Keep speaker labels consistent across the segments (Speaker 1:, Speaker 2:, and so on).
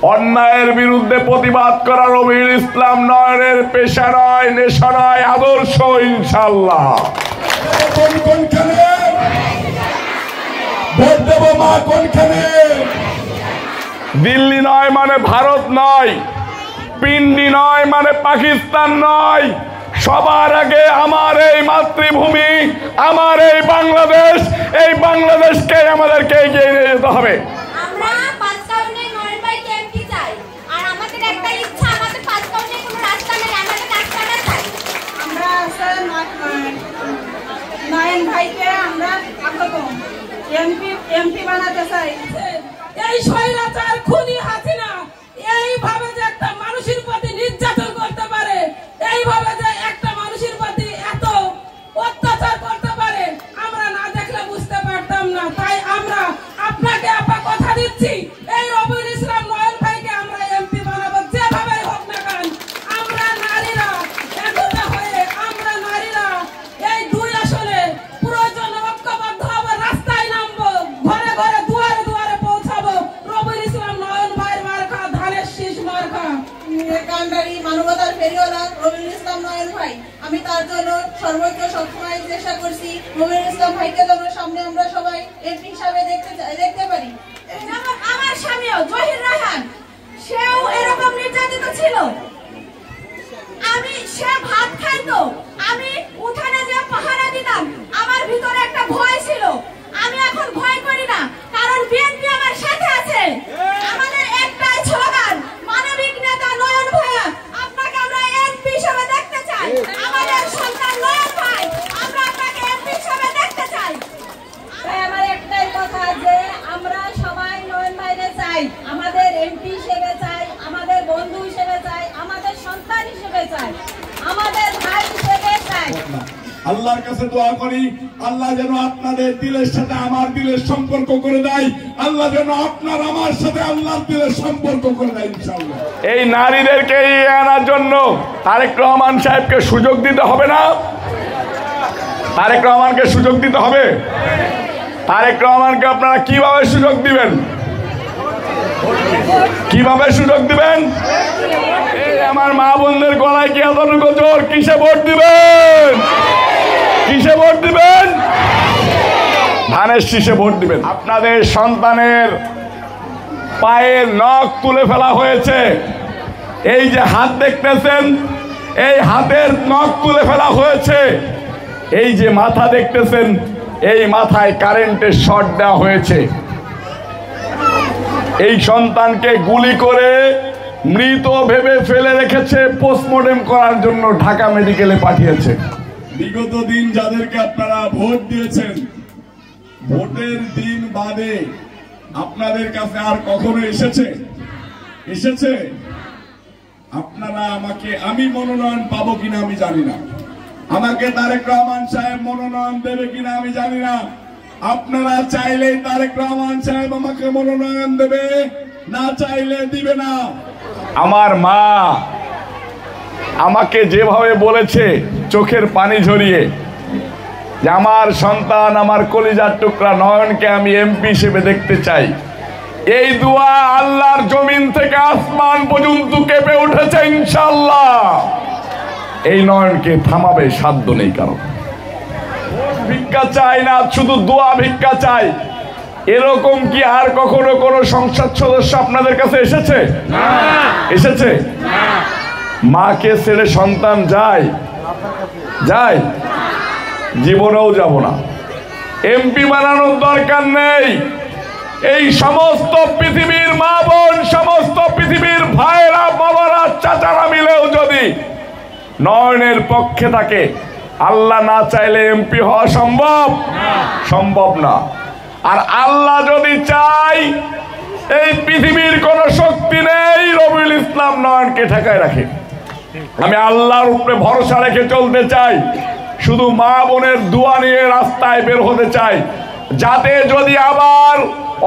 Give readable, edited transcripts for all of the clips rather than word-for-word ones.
Speaker 1: অন্যায়ের বিরুদ্ধে প্রতিবাদ করা রবিউল ইসলাম নয়নের পেশা নয়, নেশা নয়, আদর্শ ইনশাআল্লাহ। দিল্লি নয় মানে ভারত নয়, পিন্ডি নয় মানে পাকিস্তান নয়, সবার আগে আমার এই মাতৃভূমি, আমার এই বাংলাদেশ, এই বাংলাদেশকে আমাদেরকে এগিয়ে নিয়ে যেতে হবে।
Speaker 2: নয়ন ভাইকে আমরা এমপি বানাতে চাই। এই স্বৈরাচার খুনি হাসিনা এইভাবে যে একটা মানুষের প্রতি নির্যাতন করতে পারে, এইভাবে যে একটা মানুষের প্রতি এত অত্যাচার করতে পারে, আমরা না দেখলে বুঝতে পারতাম না। তাই আমরা আপনাকে কথা দিচ্ছি, এই রবিউল ইসলাম নয়ন ভাইকে আমরা এমপি বানাবো, যেভাবে হোক না কেন। আমরা নারীরা একতা হয়ে, আমরা নারীরা এই দুই আসলে প্রয়োজন ঐক্যবদ্ধ হবো, রাস্তায় নামবো, ঘরে ঘরে দুয়ারে দুয়ারে পৌঁছাবো। রবিউল ইসলাম নয়ন ভাইয়ের মার্কা ধানের শীষ মার্কা। কান্ডারি মানবতার ফেরিওয়ালা রবিউল ইসলাম নয়ন ভাই, আমি তার জন্য সর্বোচ্চ সবসময় চেষ্টা করছি রবিউল ইসলাম ভাইকে যেন সামনে আমরা সবাই এমপি হিসাবে দেখতে পারি। যেমন আমার স্বামীও জহির রায়হান, সেও এরকম নির্যাতিত ছিল। সে ভাত খাইতো, আমি উঠানে যে পাহারা দিতাম, আমার ভিতরে একটা ভয় ছিল। আমি এখন ভয় করি না, কারণ বিএনপি আমার সাথে আছে। আমাদের একটাই স্লোগান, মানবিক নেতা নয়ন ভাইয়া, আপনাকে আমরা এমপি হিসেবে দেখতে চাই। আমাদের সন্তান নয়ন ভাই, আমরা আপনাকে এমপি হিসেবে দেখতে চাই। তাই আমার একটাই কথা যে আমরা সবাই নয়ন ভাইকে চাই, আমাদের এমপি হিসেবে চাই, আমাদের বন্ধু হিসেবে চাই, আমাদের সন্তান হিসেবে চাই, আমাদের ভাই হিসেবে চাই।
Speaker 3: আল্লাহর কাছে দোয়া করি, আল্লাহ যেন আপনাদের দিলের সাথে আমার দিলের সম্পর্ক করে দেয়, আল্লাহ যেন আপনার আমার সাথে আল্লাহর দিলের সম্পর্ক করে দেয় ইনশাআল্লাহ।
Speaker 1: এই নারীদেরকে এগিয়ে আনার জন্য তারেক রহমান সাহেবকে সুযোগ দিতে হবে না? তারেক রহমানকে সুযোগ দিতে হবে। তারেক রহমানকে আপনারা কিভাবে সুযোগ দিবেন? কিভাবে সুযোগ দিবেন? আমার মা বোনদের গলায় কি এতটুকু জোর? কিসে ভোট দিবেন? কিসে ভোট দিবেন? ধানের শীষে ভোট দিবেন। আপনাদের সন্তানের পায়ের নখ তুলে ফেলা হয়েছে। এই যে হাত দেখতেছেন, এই হাতের নখ তুলে ফেলা হয়েছে। এই যে মাথা দেখতেছেন, এই মাথায় কারেন্টের শর্ট দেওয়া হয়েছে। এই সন্তানকে গুলি করে মৃত ভেবে ফেলে রেখেছে, পোস্টমর্টেম করার জন্য ঢাকা মেডিকেলে পাঠিয়েছে।
Speaker 3: বিগত দিন যাদেরকে আপনারা ভোট দিয়েছেন, ভোটের দিন বাদে আপনাদের কাছে আর কখনো এসেছে আপনারা আমাকে, আমি মনোনয়ন পাবো কিনা আমি জানি না, আমাকে তারেক রহমান সাহেব মনোনয়ন দেবে কিনা আমি জানি না। আপনারা চাইলেই তারেক রহমান সাহেব আমাকে মনোনয়ন দেবে, না চাইলে দিবে না।
Speaker 1: আমার মা আমাকে যেভাবে বলেছে চোখের পানি ঝরিয়ে যে আমার সন্তান, আমার কলিজার টুকরা নয়নকে আমি এমপি হিসেবে দেখতে চাই, এই দোয়া আল্লাহর জমিন থেকে আসমান পর্যন্ত কেঁপে উঠেছে ইনশাআল্লাহ। এই নয়নকে থামাবে সাধ্য নেই কারণ। ভিক্ষা চাই না, শুধু দোয়া ভিক্ষা চাই। এরকম কি আর কখনো কোন সংসদ সদস্য আপনাদের কাছে এসেছে? এসেছে? মাকে ছেড়ে সন্তান যায়? জীবনেও যাব না। এমপি বানানোর দরকার নেই। এই সমস্ত পৃথিবীর মা বোন, সমস্ত পৃথিবীর ভাইরা, বাবারা, চাচারা মিলেও যদি নয়নের পক্ষে থাকে, আল্লাহ না চাইলে এমপি হওয়া সম্ভব না। আর আল্লাহ যদি চাই, এই পৃথিবীর কোন শক্তি নেই রবিউল ইসলাম নয়নকে ঠেকায় রাখে। আমি আল্লাহর উপরে ভরসা রেখে চলতে চাই, শুধু মা বোনের দোয়া নিয়ে রাস্তায় বের হতে চাই, যাতে যদি আবার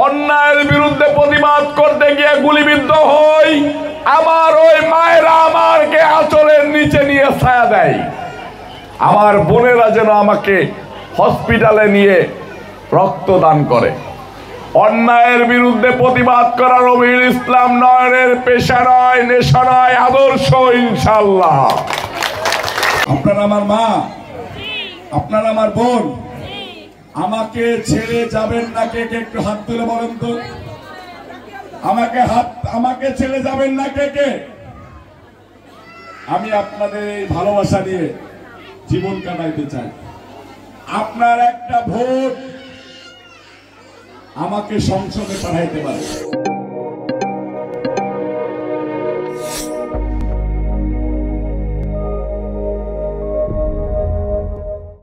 Speaker 1: অন্যায়ের বিরুদ্ধে প্রতিবাদ করতে গিয়ে গুলিবিদ্ধ হই, আমার ওই মায়েরা আমাকে আঁচলের নিচে নিয়ে ছায়া দেয়। আমার বোনেরা যেন আমাকে হসপিটালে নিয়ে রক্তদান করে। অন্যায়ের বিরুদ্ধে প্রতিবাদ করা রবিউল ইসলাম নয়নের পেশা নয়, নেশা নয়, আদর্শ ইনশাআল্লাহ।
Speaker 3: আপনারা আমার মা, আপনারা আমার বোন, আমাকে ছেড়ে যাবেন না কে কে? একটু হাত তুলে বলেন তো। আমাকে ছেড়ে যাবেন না কে কে? আমি আপনাদের এই ভালোবাসা নিয়ে জীবন কাটাইতে চাই। আপনার একটা ভোট আমাকে সংসদে পাঠাইতে পারে।